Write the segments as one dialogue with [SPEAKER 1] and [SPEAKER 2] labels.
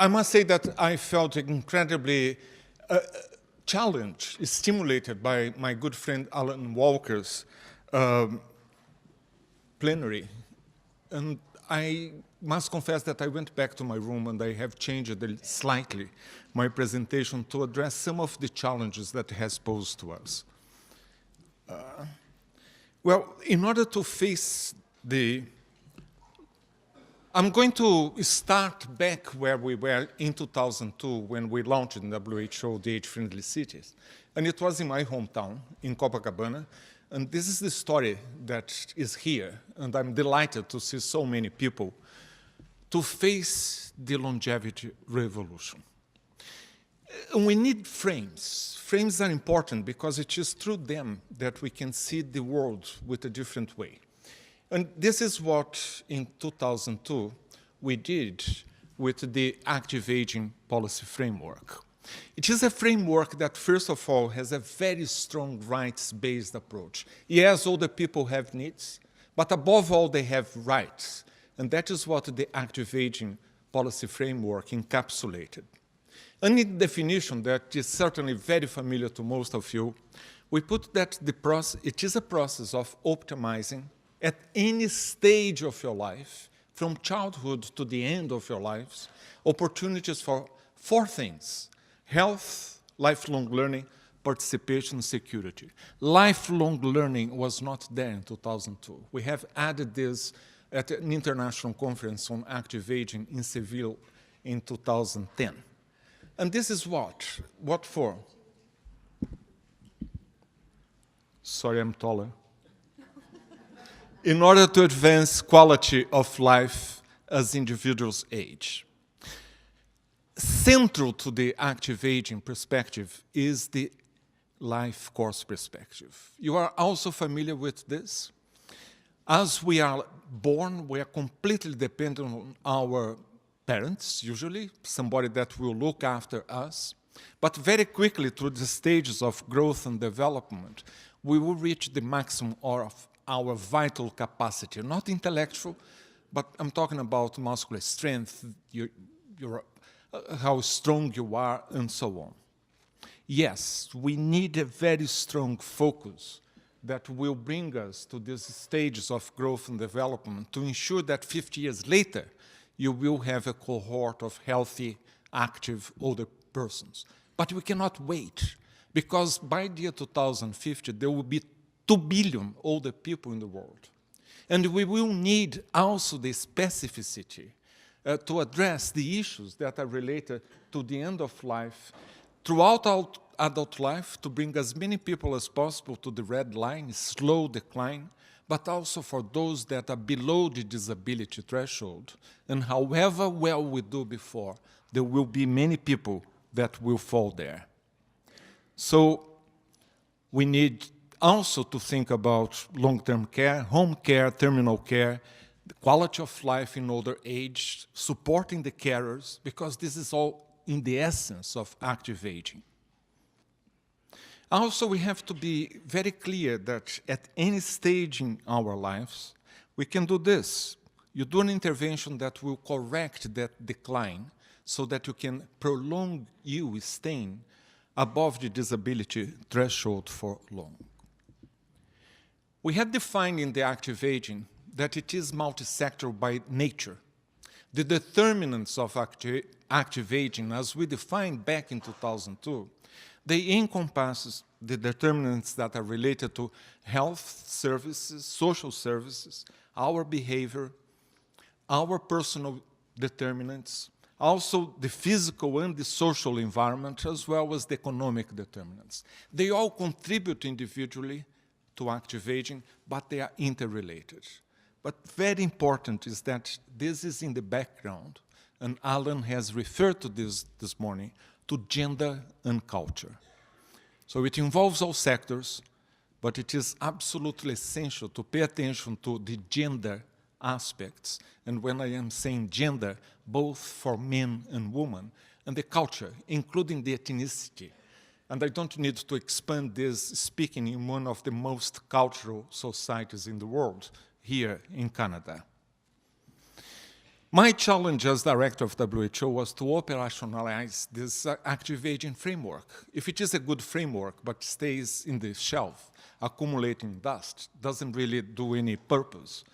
[SPEAKER 1] I must say that I felt incredibly challenged, stimulated by my good friend Alan Walker's plenary. And I must confess that I went back to my room and I have changed slightly my presentation to address some of the challenges that it has posed to us. Well, in order to face I'm going to start back where we were in 2002 when we launched in WHO the Age-Friendly Cities. And it was in my hometown, in Copacabana. And this is the story that is here. And I'm delighted to see so many people to face the longevity revolution. We need frames. Frames are important because it is through them that we can see the world with a different way. And this is what, in 2002, we did with the Active Aging Policy Framework. It is a framework that, first of all, has a very strong rights-based approach. Yes, older people have needs, but above all, they have rights. And that is what the Active Aging Policy Framework encapsulated. And in the definition that is certainly very familiar to most of you, we put that it is a process of optimizing at any stage of your life, from childhood to the end of your lives, opportunities for four things: health, lifelong learning, participation, security. Lifelong learning was not there in 2002. We have added this at an international conference on active aging in Seville in 2010. And this is what? What for? Sorry, I'm taller. In order to advance quality of life as individuals age. Central to the active aging perspective is the life course perspective. You are also familiar with this? As we are born, we are completely dependent on our parents, usually, somebody that will look after us. But very quickly, through the stages of growth and development, we will reach the maximum of our vital capacity, not intellectual, but I'm talking about muscular strength, how strong you are, and so on. Yes, we need a very strong focus that will bring us to these stages of growth and development to ensure that 50 years later, you will have a cohort of healthy, active, older persons. But we cannot wait, because by the year 2050, there will be 2 billion older people in the world. And we will need also the specificity to address the issues that are related to the end of life, throughout adult life, to bring as many people as possible to the red line, slow decline, but also for those that are below the disability threshold. And however well we do before, there will be many people that will fall there. So we need also to think about long-term care, home care, terminal care, the quality of life in older age, supporting the carers, because this is all in the essence of active aging. Also, we have to be very clear that at any stage in our lives, we can do this. You do an intervention that will correct that decline so that you can prolong you staying above the disability threshold for long. We have defined in the active aging that it is multisectoral by nature. The determinants of active aging, as we defined back in 2002, they encompass the determinants that are related to health services, social services, our behavior, our personal determinants, also the physical and the social environment, as well as the economic determinants. They all contribute individually to active aging, but they are interrelated. But very important is that this is in the background, and Alan has referred to this morning, to gender and culture. So it involves all sectors, but it is absolutely essential to pay attention to the gender aspects. And when I am saying gender, both for men and women, and the culture, including the ethnicity. And I don't need to expand this speaking in one of the most cultural societies in the world, here in Canada. My challenge as director of WHO was to operationalize this active aging framework. If it is a good framework but stays in the shelf, accumulating dust, doesn't really do any purpose.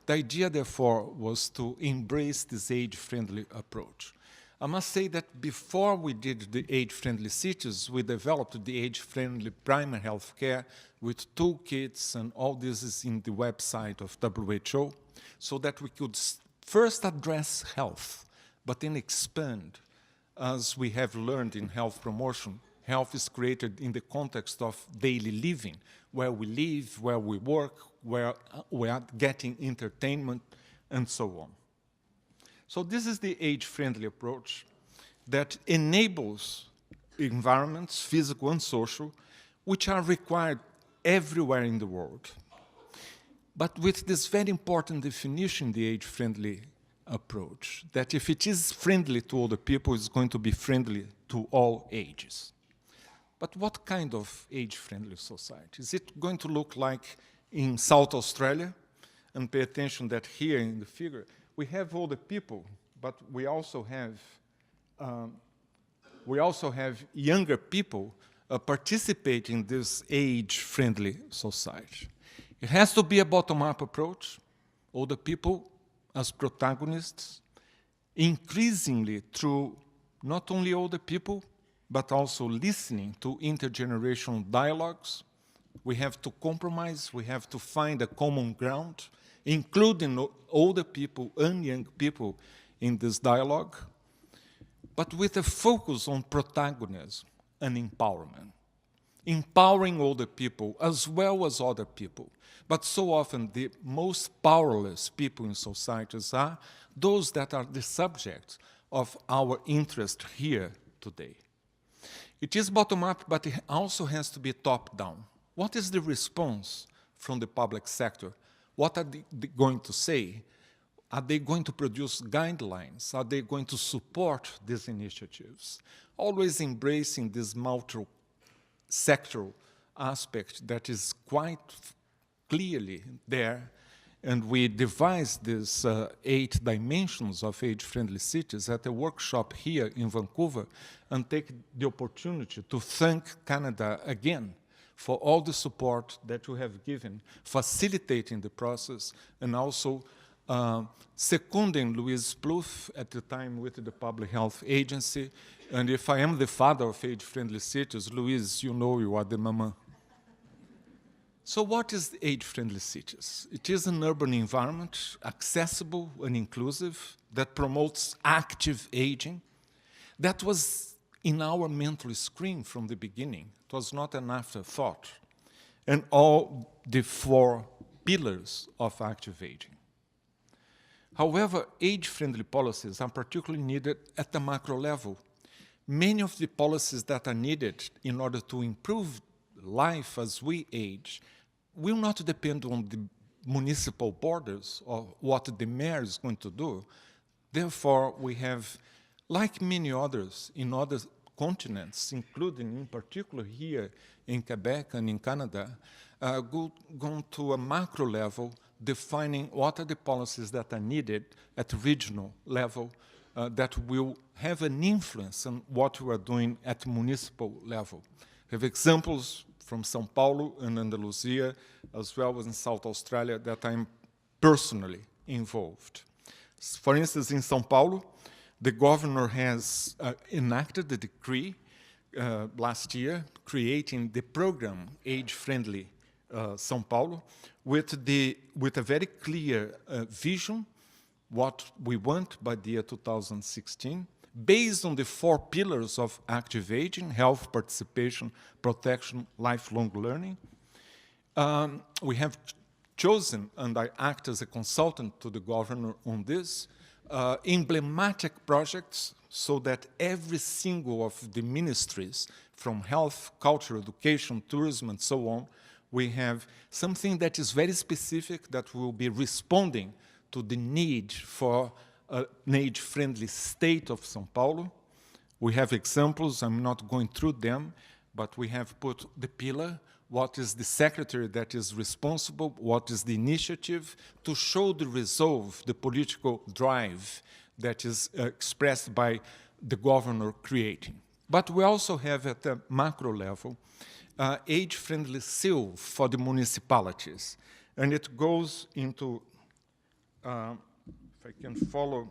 [SPEAKER 1] The idea, therefore, was to embrace this age-friendly approach. I must say that before we did the age-friendly cities, we developed the age-friendly primary health care with toolkits, and all this is in the website of WHO, so that we could first address health, but then expand. As we have learned in health promotion, health is created in the context of daily living, where we live, where we work, where we are getting entertainment, and so on. So this is the age-friendly approach that enables environments, physical and social, which are required everywhere in the world. But with this very important definition, the age-friendly approach, that if it is friendly to all the people, it's going to be friendly to all ages. But what kind of age-friendly society? Is it going to look like in South Australia? And pay attention that here in the figure, we have older people, but we also have younger people participating in this age-friendly society. It has to be a bottom-up approach, older people as protagonists, increasingly through not only older people, but also listening to intergenerational dialogues. We have to compromise, we have to find a common ground, including older people and young people in this dialogue, but with a focus on protagonism and empowerment. Empowering older people as well as other people. But so often the most powerless people in societies are those that are the subject of our interest here today. It is bottom-up, but it also has to be top-down. What is the response from the public sector? What are they going to say? Are they going to produce guidelines? Are they going to support these initiatives? Always embracing this multi-sectoral aspect that is quite clearly there. And we devised these 8 dimensions of age-friendly cities at a workshop here in Vancouver, and take the opportunity to thank Canada again for all the support that you have given, facilitating the process, and also seconding Louise Plouffe at the time with the Public Health Agency. And if I am the father of age-friendly cities, Louise, you know you are the mama. So what is age-friendly cities? It is an urban environment, accessible and inclusive, that promotes active aging. That was in our mental screen from the beginning. It was not an afterthought. And all the 4 pillars of active aging. However, age-friendly policies are particularly needed at the macro level. Many of the policies that are needed in order to improve life as we age will not depend on the municipal borders or what the mayor is going to do. Therefore, we have, like many others in other continents, including in particular here in Quebec and in Canada, gone to a macro level, defining what are the policies that are needed at regional level that will have an influence on what we are doing at municipal level. We have examples from São Paulo and Andalusia, as well as in South Australia, that I'm personally involved. For instance, in São Paulo, the governor has enacted a decree last year creating the program Age-Friendly São Paulo with a very clear vision, what we want by the year 2016, based on the 4 pillars of active aging: health, participation, protection, lifelong learning. We have chosen, and I act as a consultant to the governor on this, emblematic projects so that every single of the ministries, from health, culture, education, tourism, and so on, we have something that is very specific that will be responding to the need for an age-friendly state of São Paulo. We have examples, I'm not going through them, but we have put the pillar what is the secretary that is responsible, what is the initiative, to show the resolve, the political drive that is expressed by the governor creating. But we also have at the macro level age-friendly seal for the municipalities. And it goes into, if I can follow,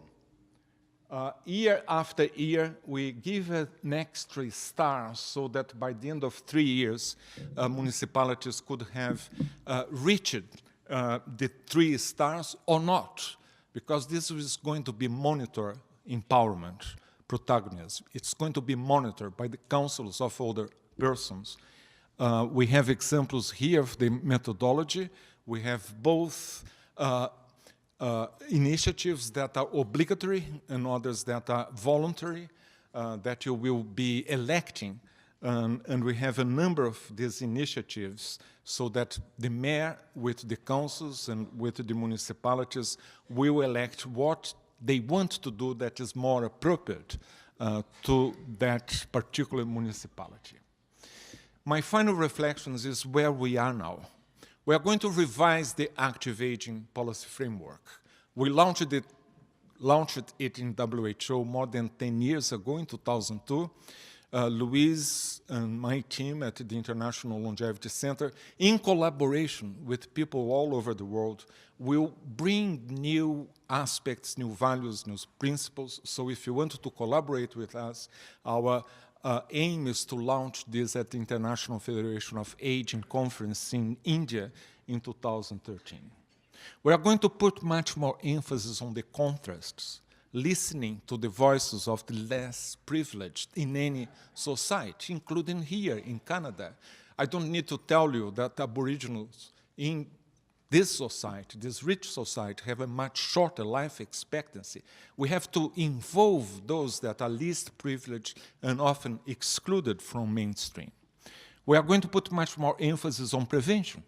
[SPEAKER 1] year after year, we give an extra star so that by the end of 3 years, municipalities could have reached the 3 stars or not, because this is going to be monitored empowerment, protagonism. It's going to be monitored by the councils of older persons. We have examples here of the methodology. We have both initiatives that are obligatory and others that are voluntary, that you will be electing. And we have a number of these initiatives so that the mayor with the councils and with the municipalities will elect what they want to do that is more appropriate to that particular municipality. My final reflections is where we are now. We are going to revise the active aging policy framework. We launched it in WHO more than 10 years ago in 2002. Luis and my team at the International Longevity Center, in collaboration with people all over the world, will bring new aspects, new values, new principles. So if you want to collaborate with us, our aim is to launch this at the International Federation of Aging Conference in India in 2013. We are going to put much more emphasis on the contrasts, listening to the voices of the less privileged in any society, including here in Canada. I don't need to tell you that Aboriginals in this society, this rich society, have a much shorter life expectancy. We have to involve those that are least privileged and often excluded from mainstream. We are going to put much more emphasis on prevention,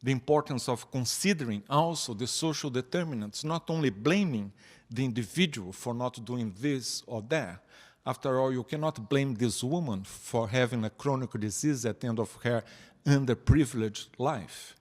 [SPEAKER 1] the importance of considering also the social determinants, not only blaming the individual for not doing this or that. After all, you cannot blame this woman for having a chronic disease at the end of her underprivileged life.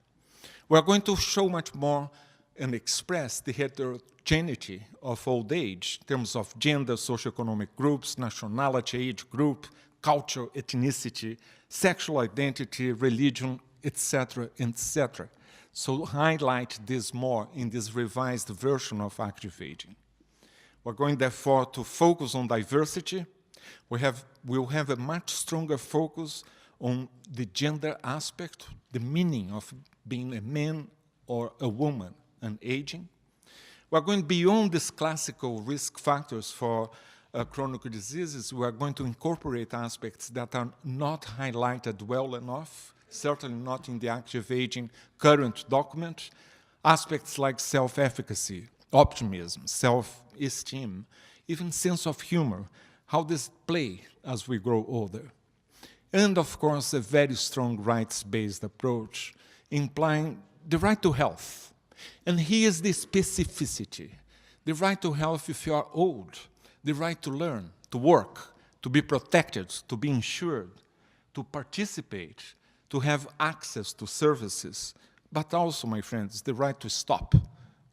[SPEAKER 1] We're going to show much more and express the heterogeneity of old age in terms of gender, socioeconomic groups, nationality, age group, culture, ethnicity, sexual identity, religion, etc., etc. So highlight this more in this revised version of active aging. We're going, therefore, to focus on diversity. We'll have a much stronger focus on the gender aspect, the meaning of being a man or a woman and aging. We're going beyond these classical risk factors for chronic diseases. We are going to incorporate aspects that are not highlighted well enough, certainly not in the active aging current document, aspects like self-efficacy, optimism, self-esteem, even sense of humor, how this play as we grow older. And of course, a very strong rights-based approach, implying the right to health. And here's the specificity. The right to health if you are old, the right to learn, to work, to be protected, to be insured, to participate, to have access to services, but also, my friends, the right to stop,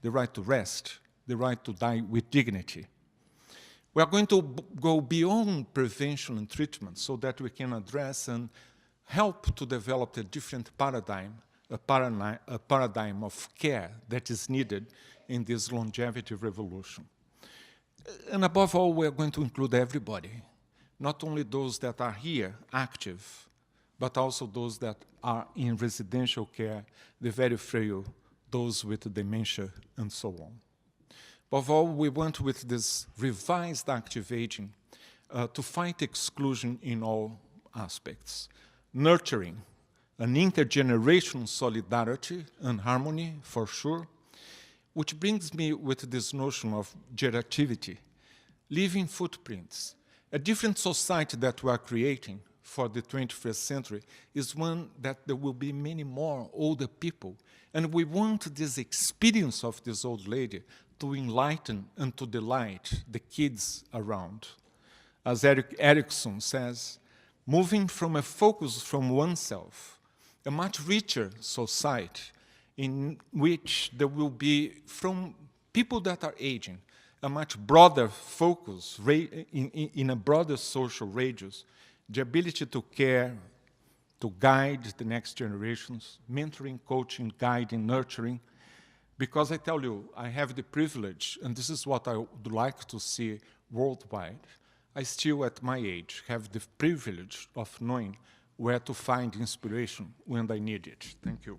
[SPEAKER 1] the right to rest, the right to die with dignity. We are going to go beyond prevention and treatment so that we can address and help to develop a different paradigm, a paradigm of care that is needed in this longevity revolution. And above all, we are going to include everybody, not only those that are here, active, but also those that are in residential care, the very frail, those with dementia, and so on. Above all, we want with this revised active aging to fight exclusion in all aspects, nurturing an intergenerational solidarity and harmony, for sure, which brings me with this notion of generativity, leaving footprints. A different society that we are creating for the 21st century is one that there will be many more older people. And we want this experience of this old lady to enlighten and to delight the kids around. As Eric Erickson says, moving from a focus from oneself a much richer society in which there will be, from people that are aging, a much broader focus in a broader social radius, the ability to care, to guide the next generations, mentoring, coaching, guiding, nurturing. Because I tell you, I have the privilege, and this is what I would like to see worldwide, I still, at my age, have the privilege of knowing where to find inspiration when I need it. Thank you.